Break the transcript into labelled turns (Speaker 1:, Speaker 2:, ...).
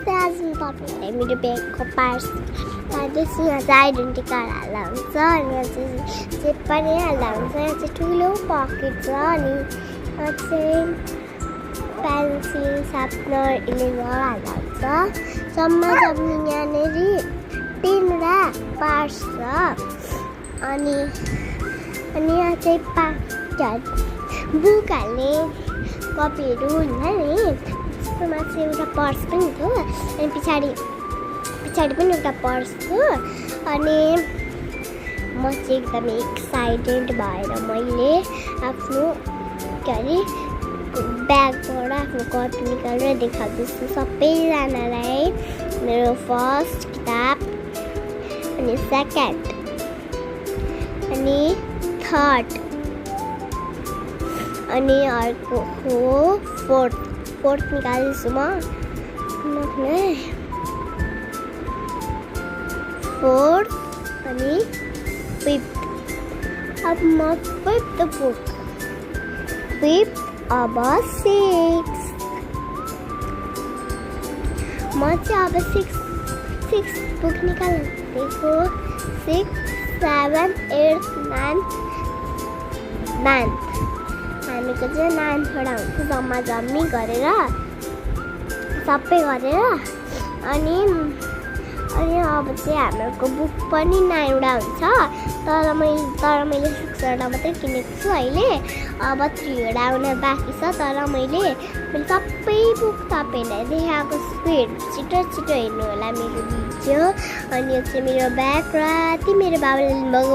Speaker 1: नमस्ते, आज म तपाईँलाई मेरो ब्यागको पार्ट्स लाँदैछु। यहाँ चाहिँ आइडेन्टिटी कार्ड हाल्दा हुन्छ अनि यहाँ चाहिँ जे पनि हाल्दा हुन्छ। यहाँ चाहिँ ठुलो पकेट छ अनि यहाँ चाहिँ पेन्सिल सार्पनर इरेजर हाल्दा हुन्छ। जम्मा यहाँनिर 3वटा पार्ट्स छ अनि यहाँ चाहिँ बुक हाल्ने कपीहरू हुन्छ नि, त्यसमा चाहिँ एउटा पर्स पनि थियो अनि पछाडि पनि एउटा पर्स थियो। अनि म चाहिँ एकदमै एक्साइटेड भएर मैले आफ्नो ब्यागबाट आफ्नो कपी निकालेर देखाउँदैछु सबैजनालाई। मेरो फर्स्ट किताब अनि सेकेन्ड अनि थर्ड अनि अर्को हो फोर्थ निकाल्दैछु म। फोर्थ अनि फिफ्थ। अब म फिफ्थ अब सिक्स। म चाहिँ अब सिक्स बुक निकाल्दैछु। 6, 7, 8, 9 हामीको चाहिँ 9वटा हुन्छ जम्मी गरेर सबै गरेर। अनि अब चाहिँ हाम्रो बुक पनि 9वटा हुन्छ, तर मैले 6वटा मात्रै किनेको छु अहिले। अब 3वटा आउन बाँकी छ, तर मैले सबै बुक तपाईँलाई देखाएको छु। छिटो हेर्नु होला मेरो भिडियो। अनि यो चाहिँ मेरो ब्याग र ती मेरो बाबाले लिनुभएको।